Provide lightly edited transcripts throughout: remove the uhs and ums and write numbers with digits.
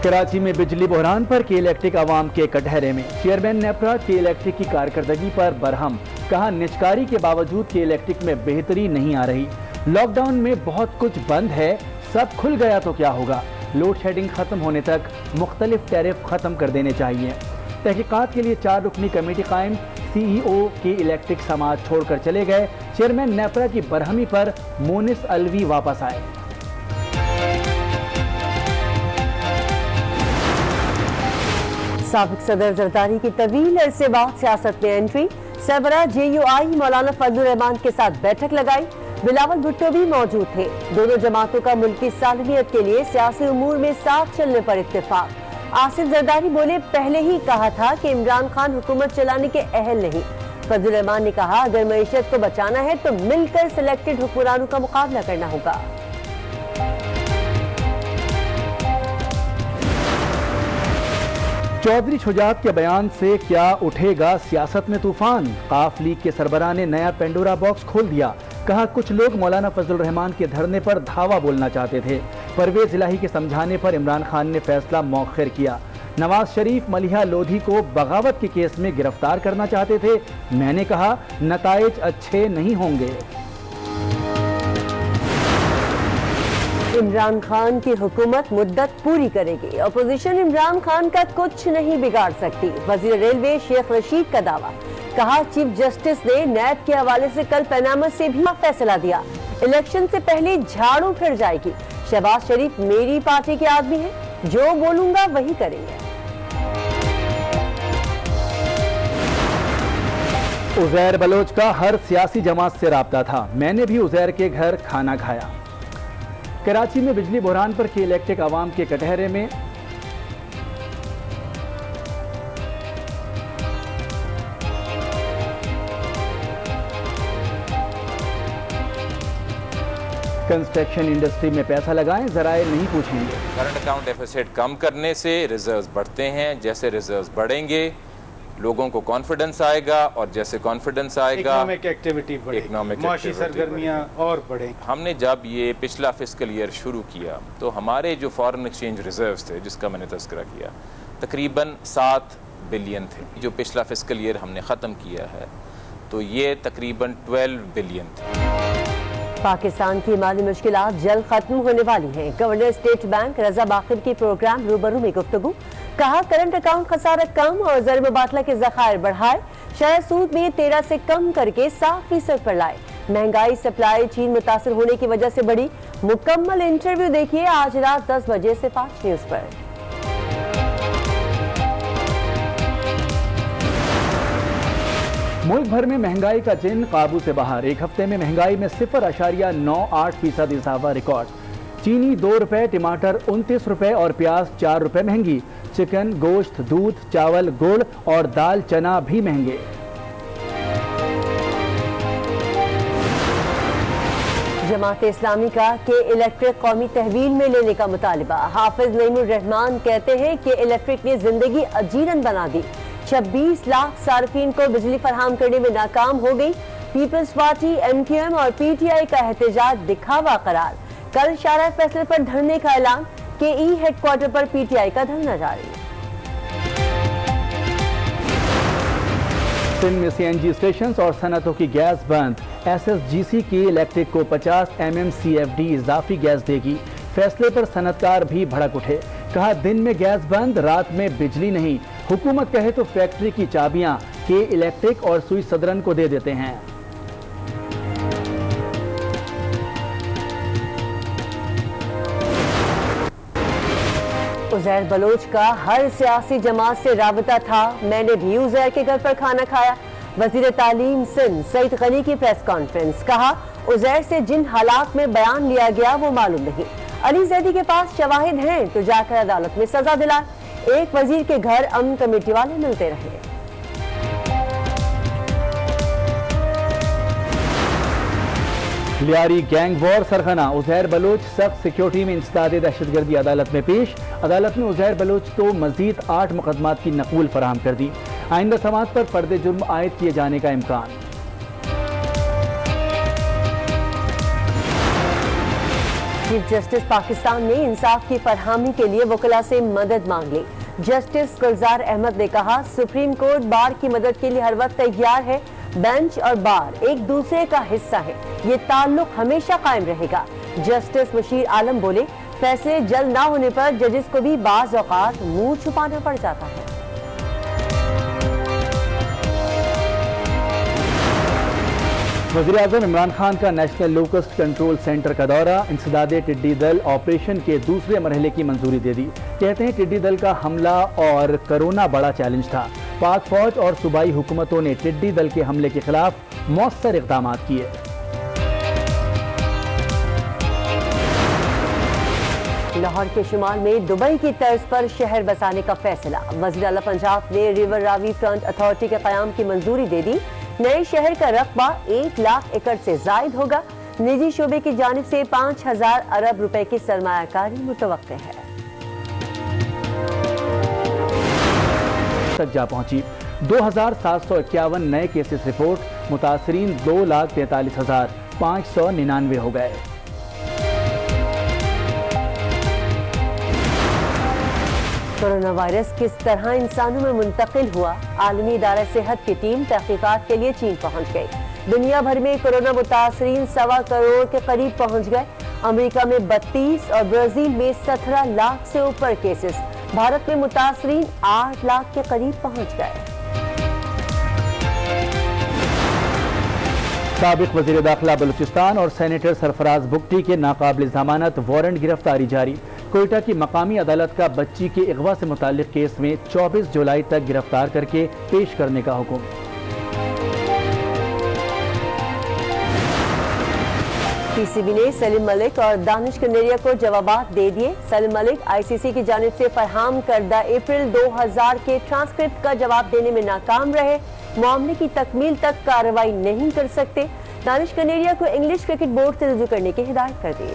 کراچی میں بجلی بحران پر کے الیکٹرک عوام کے کٹہرے میں، چیئرمین نیپرا کے الیکٹرک کی کارکردگی پر برہم، کہا نجکاری کے باوجود کے الیکٹرک میں بہتری نہیں آ رہی، لاک ڈاؤن میں بہت کچھ بند ہے، سب کھل گیا تو کیا ہوگا، لوڈ شیڈنگ ختم ہونے تک مختلف ٹیرف ختم کر دینے چاہیے۔ تحقیقات کے لیے 4 رکنی کمیٹی قائم، سی ای او کے الیکٹرک سماج چھوڑ کر چلے گئے، چیئرمین نیپرا کی برہمی پر مونس الوی واپس آئے۔ سابق صدر زرداری کی طویل عرصے بعد سیاست میں انٹری، سربراہ جے یو آئی مولانا فضل الرحمان کے ساتھ بیٹھک لگائی، بلاول بھٹو بھی موجود تھے، دونوں جماعتوں کا ملکی سالمیت کے لیے سیاسی امور میں ساتھ چلنے پر اتفاق۔ آصف زرداری بولے، پہلے ہی کہا تھا کہ عمران خان حکومت چلانے کے اہل نہیں۔ فضل الرحمان نے کہا، اگر معیشت کو بچانا ہے تو مل کر سلیکٹڈ حکمرانوں کا مقابلہ کرنا ہوگا۔ چودھری شجاعت کے بیان سے کیا اٹھے گا سیاست میں طوفان؟ قاف لیگ کے سربراہ نے نیا پینڈورا باکس کھول دیا، کہا کچھ لوگ مولانا فضل الرحمان کے دھرنے پر دھاوا بولنا چاہتے تھے، پرویز الہی کے سمجھانے پر عمران خان نے فیصلہ مؤخر کیا، نواز شریف ملیحہ لودھی کو بغاوت کے کیس میں گرفتار کرنا چاہتے تھے، میں نے کہا نتائج اچھے نہیں ہوں گے۔ عمران خان کی حکومت مدت پوری کرے گی، اپوزیشن عمران خان کا کچھ نہیں بگاڑ سکتی، وزیر ریلوے شیخ رشید کا دعویٰ، کہا چیف جسٹس نے نیب کے حوالے سے کل پیناما سے بھی فیصلہ دیا، الیکشن سے پہلے جھاڑو پھر جائے گی، شہباز شریف میری پارٹی کے آدمی ہیں، جو بولوں گا وہی کریں گے۔ عزیر بلوچ کا ہر سیاسی جماعت سے رابطہ تھا، میں نے بھی عزیر کے گھر کھانا کھایا۔ کراچی میں بجلی بحران پر کے الیکٹرک عوام کے کٹہرے میں، کنسٹرکشن انڈسٹری میں پیسہ لگائیں، ذرائع نہیں پوچھیں گے۔ کرنٹ اکاؤنٹ ڈیفیسٹ کم کرنے سے ریزروز بڑھتے ہیں، جیسے ریزروز بڑھیں گے لوگوں کو کانفیڈنس آئے گا، اور جیسے کانفیڈنس آئے گا اکنامک ایکٹیویٹی بڑھے گی، معاشی سرگرمیاں اور بڑھیں۔ ہم نے جب یہ پچھلا فسکل ایئر شروع کیا تو ہمارے جو فارن ایکسچینج ریزروز تھے، جس کا میں نے تذکرہ کیا، تقریباً 7 بلین تھے۔ جو پچھلا فسکل ایئر ہم نے ختم کیا ہے تو یہ تقریباً 12 بلین تھے۔ پاکستان کی مالی مشکلات جلد ختم ہونے والی ہیں، گورنر اسٹیٹ بینک رضا باقر کی پروگرام روبرو میں گفتگو، کہا کرنٹ اکاؤنٹ خسارہ کم اور زر مبادلہ کے ذخائر بڑھائے، شرح سود میں 13 سے کم کر کے 7% پر لائے، مہنگائی سپلائی چین متاثر ہونے کی وجہ سے بڑھی، مکمل انٹرویو دیکھیے آج رات 10 بجے سے 5 نیوز پر۔ ملک بھر میں مہنگائی کا جن قابو سے باہر، ایک ہفتے میں مہنگائی میں 0.98% اضافہ ریکارڈ، چینی 2 روپے، ٹماٹر 29 روپے اور پیاز 4 روپے مہنگی، چکن، گوشت، دودھ، چاول، گڑ اور دال چنا بھی مہنگے۔ جماعت اسلامی کا کہ الیکٹرک قومی تحویل میں لینے کا مطالبہ، حافظ نعیم الرحمان کہتے ہیں کہ الیکٹرک نے زندگی اجیرن بنا دی، 26 لاکھ صارفین کو بجلی فراہم کرنے میں ناکام ہو گئی، Peoples Party, M Q M اور پی ٹی آئی کا احتجاج دکھاوا قرار، کل شارع فیصلے پر دھرنے کا اعلان، کے ای ہیڈ کوارٹر پر پی ٹی آئی کا دھرنا جاری۔ سندھ میں سی این جی اسٹیشنز اور صنعتوں کی گیس بند، ایس ایس جی سی کی الیکٹرک کو 50 MMCFD اضافی گیس دے گی، فیصلے پر صنعتکار بھی بھڑک اٹھے، کہا دن میں گیس بند، رات میں بجلی نہیں، حکومت کہے تو فیکٹری کی چابیاں کے الیکٹرک اور سوئی صدرن کو دے دیتے ہیں۔ عزیر بلوچ کا ہر سیاسی جماعت سے رابطہ تھا، میں نے بھی عزیر کے گھر پر کھانا کھایا، وزیر تعلیم سندھ سعید غنی کی پریس کانفرنس، کہا عزیر سے جن حالات میں بیان لیا گیا وہ معلوم نہیں، علی زیدی کے پاس شواہد ہیں تو جا کر عدالت میں سزا دلائے، ایک وزیر کے گھر امن کمیٹی والے ملتے رہے۔ لیاری گینگ وار سرخانہ، عزیر بلوچ سخت سیکیورٹی میں انسداد دہشت گردی عدالت میں پیش، عدالت نے عزیر بلوچ کو مزید 8 مقدمات کی نقول فراہم کر دی، آئندہ سماعت پر فرد جرم عائد کیے جانے کا امکان۔ چیف جسٹس پاکستان نے انصاف کی فراہمی کے لیے وکلا سے مدد مانگ لی۔ جسٹس گلزار احمد نے کہا سپریم کورٹ بار کی مدد کے لیے ہر وقت تیار ہے، بینچ اور بار ایک دوسرے کا حصہ ہے، یہ تعلق ہمیشہ قائم رہے گا۔ جسٹس بشیر عالم بولے فیصلے جلد نہ ہونے پر ججز کو بھی بعض اوقات منہ چھپانا پڑ جاتا ہے۔ وزیراعظم عمران خان کا نیشنل لوکسٹ کنٹرول سینٹر کا دورہ، انسداد ٹڈی دل آپریشن کے دوسرے مرحلے کی منظوری دے دی۔ کہتے ہیں ٹڈی دل کا حملہ اور کرونا بڑا چیلنج تھا، پاک فوج اور صوبائی حکومتوں نے ٹڈی دل کے حملے کے خلاف مؤثر اقدامات کیے۔ لاہور کے شمال میں دبئی کی طرز پر شہر بسانے کا فیصلہ، وزیر اعلیٰ پنجاب نے ریور راوی فرنٹ اتھارٹی کے قیام کی منظوری دے دی۔ نئے شہر کا رقبہ 1 لاکھ ایکڑ سے زائد ہوگا، نجی شعبے کی جانب سے 5000 ارب روپے کی سرمایہ کاری متوقع ہے۔ تک جا پہنچی 2751 نئے کیسز رپورٹ، متاثرین 2,43,599 ہو گئے۔ کورونا وائرس کس طرح انسانوں میں منتقل ہوا، عالمی ادارہ صحت کی ٹیم تحقیقات کے لیے چین پہنچ گئی۔ دنیا بھر میں کورونا متاثرین 1.25 کروڑ کے قریب پہنچ گئے۔ امریکہ میں 32 اور برازیل میں 17 لاکھ سے اوپر کیسز، بھارت میں متاثرین 8 لاکھ کے قریب پہنچ گئے۔ سابق وزیر داخلہ بلوچستان اور سینیٹر سرفراز بگٹی کے ناقابل ضمانت وارنٹ گرفتاری جاری۔ کوئٹہ کی مقامی عدالت کا بچی کے اغوا سے متعلق کیس میں 24 جولائی تک گرفتار کر کے پیش کرنے کا حکم۔ پی سی بی نے سلیم ملک اور دانش کنیریا کو جوابات دے دیے۔ سلیم ملک آئی سی سی کی جانب سے فراہم کردہ اپریل 2000 کے ٹرانسکرپٹ کا جواب دینے میں ناکام رہے، معاملے کی تکمیل تک کارروائی نہیں کر سکتے۔ دانش کنیریا کو انگلش کرکٹ بورڈ سے رجوع کرنے کی ہدایت کر دی۔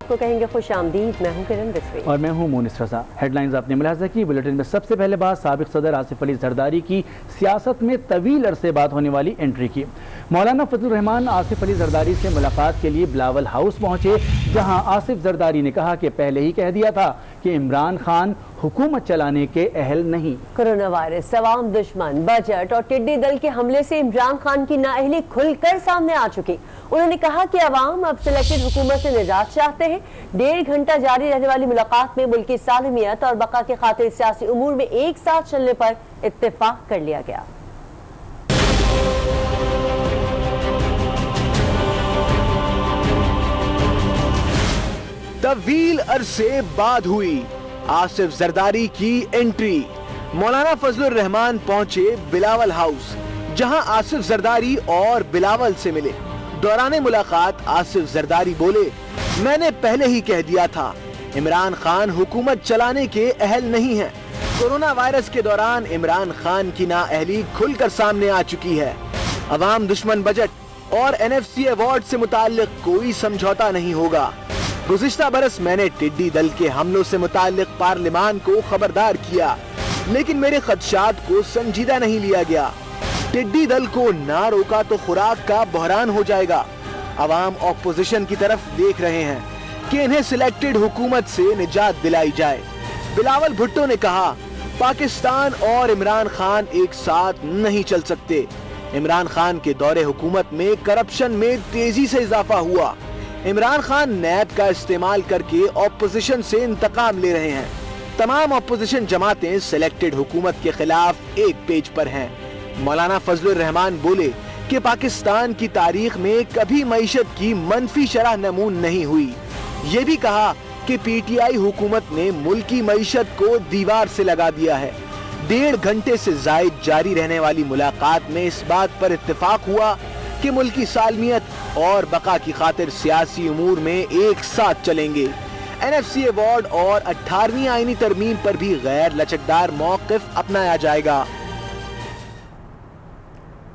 کو کہیں گے خوش آمدید، میں ہوں کرن رضوی اور میں ہوں مونس رضا۔ ہیڈ لائنز آپ نے ملاحظہ کی، بلیٹن میں سب سے پہلے بات سابق صدر آصف علی زرداری کی سیاست میں طویل عرصے بعد ہونے والی انٹری کی۔ مولانا فضل الرحمان آصف علی زرداری سے ملاقات کے لیے بلاول ہاؤس پہنچے، جہاں آصف زرداری نے کہا کہ پہلے ہی کہہ دیا تھا کہ عمران خان حکومت چلانے کے اہل نہیں۔ کورونا وائرس، عوام دشمن، بجٹ اور ٹڈی دل کے حملے سے عمران خان کی نااہلی کھل کر سامنے آ چکی۔ انہوں نے کہا کہ عوام اب سلیکٹڈ حکومت سے نجات چاہتے ہیں۔ 1.5 گھنٹہ جاری رہنے والی ملاقات میں ملکی سالمیت اور بقا کے خاطر سیاسی امور میں ایک ساتھ چلنے پر اتفاق کر لیا گیا۔ طویل عرصے بعد ہوئی آصف زرداری کی انٹری، مولانا فضل الرحمان پہنچے بلاول ہاؤس، جہاں آصف زرداری اور بلاول سے ملے۔ دوران ملاقات آصف زرداری بولے میں نے پہلے ہی کہہ دیا تھا عمران خان حکومت چلانے کے اہل نہیں ہیں۔ کورونا وائرس کے دوران عمران خان کی نااہلی کھل کر سامنے آ چکی ہے۔ عوام دشمن بجٹ اور NFC ایوارڈ سے متعلق کوئی سمجھوتا نہیں ہوگا۔ گزشتہ برس میں نے ٹڈی دل کے حملوں سے متعلق پارلیمان کو خبردار کیا، لیکن میرے خدشات کو سنجیدہ نہیں لیا گیا۔ ٹڈی دل کو نہ روکا تو خوراک کا بحران ہو جائے گا۔ عوام اپوزیشن کی طرف دیکھ رہے ہیں کہ انہیں سلیکٹڈ حکومت سے نجات دلائی جائے۔ بلاول بھٹو نے کہا پاکستان اور عمران خان ایک ساتھ نہیں چل سکتے۔ عمران خان کے دور حکومت میں کرپشن میں تیزی سے اضافہ ہوا۔ عمران خان نیب کا استعمال کر کے اپوزیشن سے انتقام لے رہے ہیں۔ تمام اپوزیشن جماعتیں سلیکٹڈ حکومت کے خلاف ایک پیج پر ہیں۔ مولانا فضل الرحمان بولے کہ پاکستان کی تاریخ میں کبھی معیشت کی منفی شرح نمون نہیں ہوئی۔ یہ بھی کہا کہ پی ٹی آئی حکومت نے ملکی معیشت کو دیوار سے لگا دیا ہے۔ 1.5 گھنٹے سے زائد جاری رہنے والی ملاقات میں اس بات پر اتفاق ہوا کہ ملکی سالمیت اور بقا کی خاطر سیاسی امور میں ایک ساتھ چلیں گے۔ NFC ایوارڈ اور 18ویں آئینی ترمیم پر بھی غیر لچکدار موقف اپنایا جائے گا۔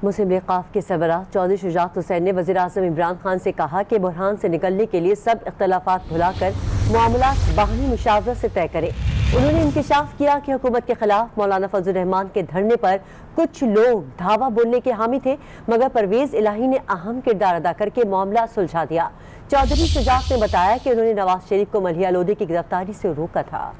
مسلم لیگ قاف کے سربراہ چودھری شجاعت حسین نے وزیراعظم عمران خان سے کہا کہ بحران سے نکلنے کے لیے سب اختلافات بھلا کر معاملات باہمی مشاورت سے طے کریں۔ انہوں نے انکشاف کیا کہ حکومت کے خلاف مولانا فضل الرحمان کے دھرنے پر کچھ لوگ دھاوا بولنے کے حامی تھے، مگر پرویز الہی نے اہم کردار ادا کر کے معاملہ سلجھا دیا۔ چودھری شجاعت نے بتایا کہ انہوں نے نواز شریف کو ملیحہ لودھی کی گرفتاری سے روکا تھا۔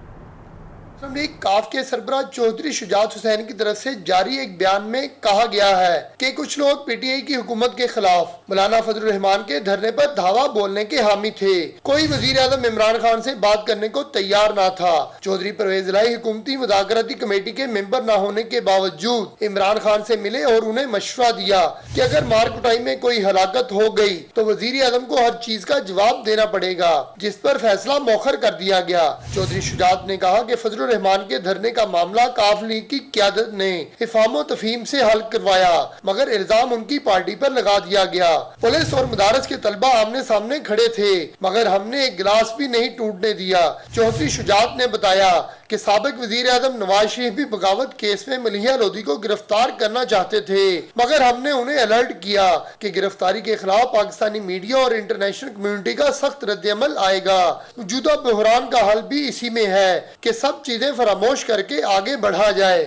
مسلم لیگ کاف کے سربراہ چودھری شجاعت حسین کی طرف سے جاری ایک بیان میں کہا گیا ہے کہ کچھ لوگ پی ٹی آئی کی حکومت کے خلاف مولانا فضل الرحمان کے دھرنے پر دھاوا بولنے کے حامی تھے۔ کوئی وزیر اعظم عمران خان سے بات کرنے کو تیار نہ تھا۔ چودھری پرویز الہی حکومتی مذاکراتی کمیٹی کے ممبر نہ ہونے کے باوجود عمران خان سے ملے اور انہیں مشورہ دیا کہ اگر مار کٹائی میں کوئی ہلاکت ہو گئی تو وزیر اعظم کو ہر چیز کا جواب دینا پڑے گا، جس پر فیصلہ مؤخر کر دیا گیا۔ چودھری شجاعت نے کہا کہ فضل الرحمان کے دھرنے کا معاملہ کاف لیگ کی قیادت نے افہام و تفہیم سے حل کروایا، مگر الزام ان کی پارٹی پر لگا دیا گیا۔ پولیس اور مدارس کے طلبہ آمنے سامنے کھڑے تھے، مگر ہم نے ایک گلاس بھی نہیں ٹوٹنے دیا۔ چودھری شجاعت نے بتایا کہ سابق وزیر اعظم نواز شریف بھی بغاوت کیس میں ملیحہ لودھی کو گرفتار کرنا چاہتے تھے، مگر ہم نے انہیں الرٹ کیا کہ گرفتاری کے خلاف پاکستانی میڈیا اور انٹرنیشنل کمیونٹی کا سخت رد عمل آئے گا۔ موجودہ بحران کا حل بھی اسی میں ہے کہ سب چیزیں فراموش کر کے آگے بڑھا جائے۔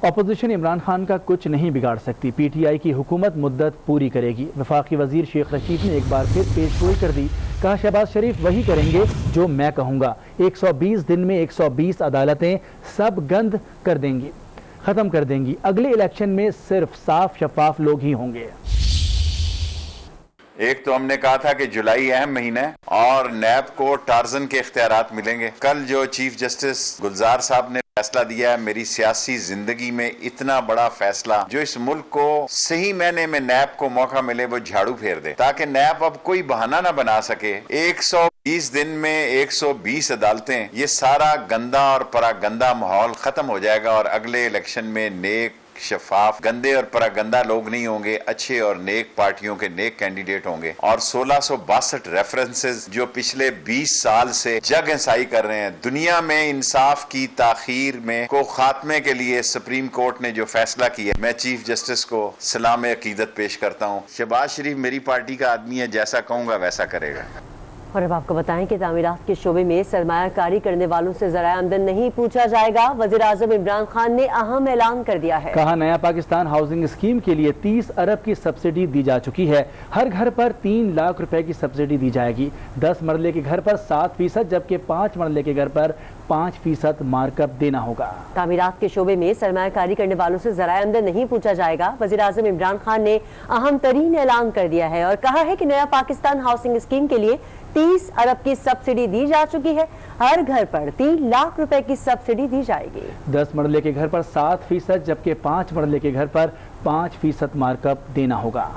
اپوزیشن عمران خان کا کچھ نہیں بگاڑ سکتی، پی ٹی آئی کی حکومت مدت پوری کرے گی۔ وفاقی وزیر شیخ رشید نے ایک بار پھر پیش گوئی کر دی، کہا شہباز شریف وہی کریں گے جو میں کہوں گا۔ 120 دن میں 120 عدالتیں سب گند کر دیں گی، ختم کر دیں گی۔ اگلے الیکشن میں صرف صاف شفاف لوگ ہی ہوں گے۔ ایک تو ہم نے کہا تھا کہ جولائی اہم مہینہ ہے اور نیب کو ٹارزن کے اختیارات ملیں گے۔ کل جو چیف جسٹس گلزار صاحب نے فیصلہ دیا ہے، میری سیاسی زندگی میں اتنا بڑا فیصلہ جو اس ملک کو صحیح معنی میں نیب کو موقع ملے وہ جھاڑو پھیر دے، تاکہ نیب اب کوئی بہانہ نہ بنا سکے۔ 120 دن میں 120 عدالتیں، یہ سارا گندا اور پراگندہ ماحول ختم ہو جائے گا اور اگلے الیکشن میں نیک شفاف گندے اور پراگندہ لوگ نہیں ہوں گے، اچھے اور نیک پارٹیوں کے نیک کینڈیڈیٹ ہوں گے۔ اور 1662 ریفرنسز جو پچھلے 20 سال سے جگ ہنسائی کر رہے ہیں، دنیا میں انصاف کی تاخیر میں کو خاتمے کے لیے سپریم کورٹ نے جو فیصلہ کیا، میں چیف جسٹس کو سلام عقیدت پیش کرتا ہوں۔ شہباز شریف میری پارٹی کا آدمی ہے، جیسا کہوں گا ویسا کرے گا۔ اور اب آپ کو بتائیں کہ تعمیرات کے شعبے میں سرمایہ کاری کرنے والوں سے ذرائع آمدن نہیں پوچھا جائے گا۔ وزیر اعظم عمران خان نے اہم اعلان کر دیا ہے، کہا نیا پاکستان ہاؤسنگ اسکیم کے لیے 30 ارب کی سبسڈی دی جا چکی ہے۔ ہر گھر پر 3 لاکھ روپے کی سبسڈی دی جائے گی۔ 10 مرلے کے گھر پر 7%، جبکہ 5 مرلے کے گھر پر 5% مارک اپ دینا ہوگا۔ تعمیرات کے شعبے میں سرمایہ کاری کرنے والوں سے ذرائع آمدن نہیں پوچھا جائے گا۔ وزیر اعظم عمران خان نے اہم ترین اعلان کر دیا ہے اور کہا ہے کہ نیا پاکستان ہاؤسنگ اسکیم کے لیے 30 ارب کی سبسڈی دی جا چکی ہے۔ ہر گھر پر 3 لاکھ روپے کی سبسڈی دی جائے گی۔ 10 مرلے کے گھر پر 7%، جبکہ 5 مرلے کے گھر پر 5% مارک اپ دینا ہوگا۔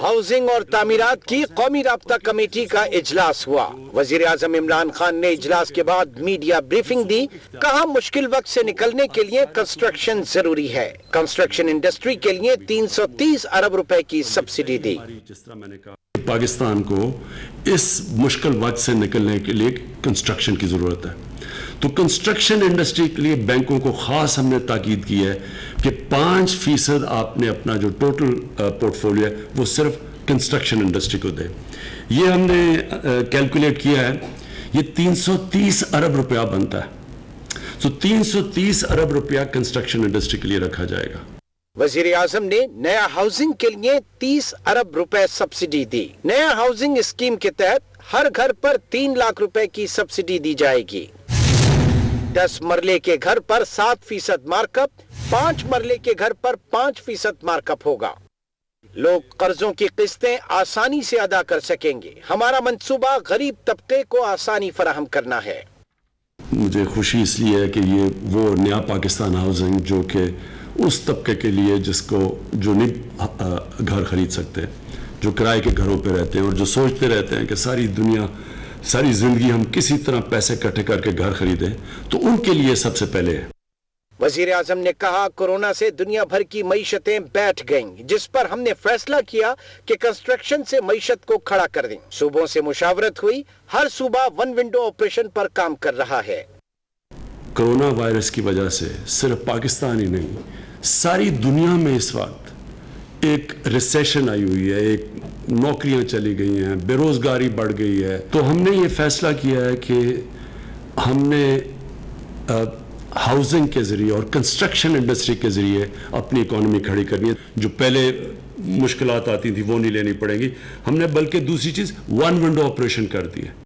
ہاؤسنگ اور تعمیرات کی قومی رابطہ کمیٹی کا اجلاس ہوا۔ وزیر اعظم عمران خان نے اجلاس کے بعد میڈیا بریفنگ دی، کہا مشکل وقت سے نکلنے کے لیے کنسٹرکشن ضروری ہے۔ کنسٹرکشن انڈسٹری کے لیے 330 ارب روپے کی سبسڈی دی۔ پاکستان کو اس مشکل وقت سے نکلنے کے لیے کنسٹرکشن کی ضرورت ہے، تو کنسٹرکشن انڈسٹری کے لیے بینکوں کو خاص ہم نے تاکید کی ہے کہ 5% آپ نے اپنا جو ٹوٹل پورٹ فولیو ہے وہ صرف کنسٹرکشن انڈسٹری کو دیں۔ یہ ہم نے کیلکولیٹ کیا ہے، یہ 330 ارب روپیہ بنتا ہے، تو 330 ارب روپیہ کنسٹرکشن انڈسٹری کے لیے رکھا جائے گا۔ وزیر اعظم نے نیا ہاؤسنگ کے لیے 30 ارب روپے سبسڈی دی۔ نیا ہاؤسنگ اسکیم کے تحت ہر گھر پر 3 لاکھ روپے کی سبسڈی دی جائے گی۔ 10 مرلے کے گھر پر 7% مارک اپ، 5 مرلے کے گھر پر 5% مارک اپ ہوگا۔ لوگ قرضوں کی قسطیں آسانی سے ادا کر سکیں گے۔ ہمارا منصوبہ غریب طبقے کو آسانی فراہم کرنا ہے۔ مجھے خوشی اس لیے ہے کہ یہ وہ نیا پاکستان ہاؤسنگ جو کہ اس طبقے کے لیے جس کو جو نہیں گھر خرید سکتے، جو کرائے کے گھروں پہ رہتے ہیں اور جو سوچتے رہتے ہیں کہ ساری زندگی ہم کسی طرح پیسے اکٹھے کر کے گھر خریدیں، تو ان کے لیے سب سے پہلے ہے۔ وزیر اعظم نے کہا کورونا سے دنیا بھر کی معیشتیں بیٹھ گئیں، جس پر ہم نے فیصلہ کیا کہ کنسٹرکشن سے معیشت کو کھڑا کر دیں۔ صوبوں سے مشاورت ہوئی، ہر صوبہ 1 ونڈو آپریشن پر کام کر رہا ہے۔ کرونا وائرس کی وجہ سے صرف پاکستان ہی نہیں، ساری دنیا میں اس وقت ایک ریسیشن آئی ہوئی ہے, ایک نوکریاں چلی گئی ہیں, بے روزگاری بڑھ گئی ہے, تو ہم نے یہ فیصلہ کیا ہے کہ ہم نے ہاؤسنگ کے ذریعے اور کنسٹرکشن انڈسٹری کے ذریعے اپنی اکانومی کھڑی کرنی ہے. جو پہلے مشکلات آتی تھی وہ نہیں لینی پڑیں گی. ہم نے بلکہ دوسری چیز ون ونڈو آپریشن کر دی ہے.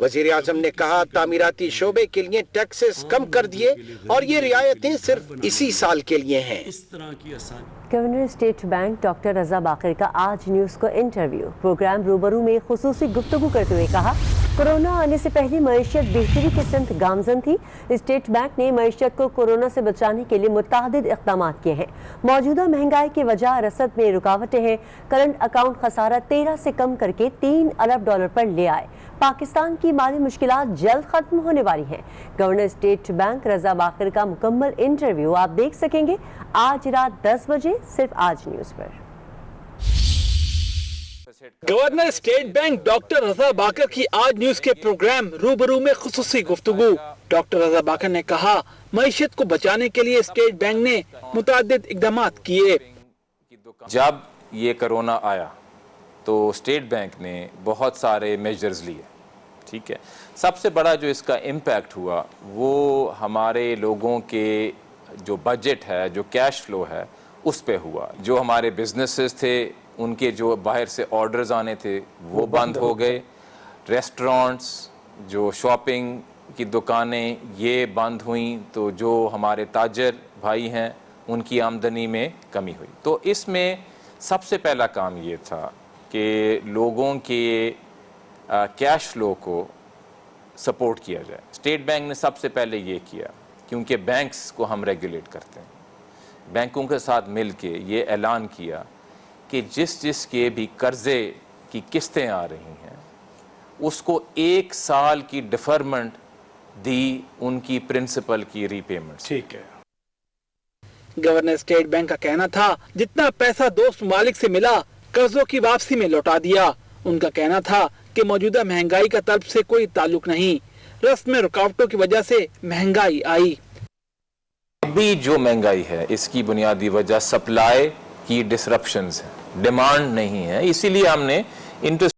وزیر اعظم نے کہا تعمیراتی شعبے کے لیے ٹیکسز کم کر دیے اور یہ رعایتیں صرف اسی سال کے لیے ہیں. اس طرح کی آسان گورنر اسٹیٹ بینک ڈاکٹر رضا باقر کا آج نیوز کو انٹرویو. پروگرام روبرو میں خصوصی گفتگو کرتے ہوئے کہا کورونا آنے سے پہلے معیشت بہتری کی سمت گامزن تھی. اسٹیٹ بینک نے معیشت کو کورونا سے بچانے کے لیے متعدد اقدامات کیے ہیں. موجودہ مہنگائی کی وجہ رسد میں رکاوٹیں ہیں. کرنٹ اکاؤنٹ خسارہ 13 سے کم کر کے $3 ارب پر لے آئے. پاکستان کی مالی مشکلات جلد ختم ہونے والی ہیں. گورنر اسٹیٹ بینک رضا باقر کا مکمل انٹرویو آپ دیکھ سکیں گے آج رات 10 بجے صرف آج نیوز پر. گورنر اسٹیٹ بینک ڈاکٹر رضا باقر کی آج نیوز کے پروگرام روبرو میں خصوصی گفتگو. ڈاکٹر رضا باقر نے کہا معیشت کو بچانے کے لیے اسٹیٹ بینک نے متعدد اقدامات کیے. جب یہ کرونا آیا تو اسٹیٹ بینک نے بہت سارے میجرز لیے. ٹھیک ہے, سب سے بڑا جو اس کا امپیکٹ ہوا وہ ہمارے لوگوں کے جو بجٹ ہے, جو کیش فلو ہے, اس پہ ہوا. جو ہمارے بزنسز تھے ان کے جو باہر سے آرڈرز آنے تھے وہ بند ہو گئے. ریسٹورانٹس, جو شاپنگ کی دکانیں یہ بند ہوئیں, تو جو ہمارے تاجر بھائی ہیں ان کی آمدنی میں کمی ہوئی. تو اس میں سب سے پہلا کام یہ تھا کہ لوگوں کے کیش فلو کو سپورٹ کیا جائے. اسٹیٹ بینک نے سب سے پہلے یہ کیا, کیونکہ بینکس کو ہم ریگولیٹ کرتے ہیں. بینکوں کے ساتھ مل کے یہ اعلان کیا کہ جس کے بھی قرضے کی قسطیں آ رہی ہیں اس کو 1 سال کی ڈیفرمنٹ دی, ان کی پرنسپل کی ری پیمنٹ. ٹھیک ہے. گورنر اسٹیٹ بینک کا کہنا تھا جتنا پیسہ دوست ممالک سے ملا قرضوں کی واپسی میں لوٹا دیا. ان کا کہنا تھا کہ موجودہ مہنگائی کا طلب سے کوئی تعلق نہیں, رسم میں رکاوٹوں کی وجہ سے مہنگائی آئی. ابھی جو مہنگائی ہے اس کی بنیادی وجہ سپلائی کی ڈسرپشنز ہیں, ڈیمانڈ نہیں ہے. اسی لیے ہم نے انٹرسٹ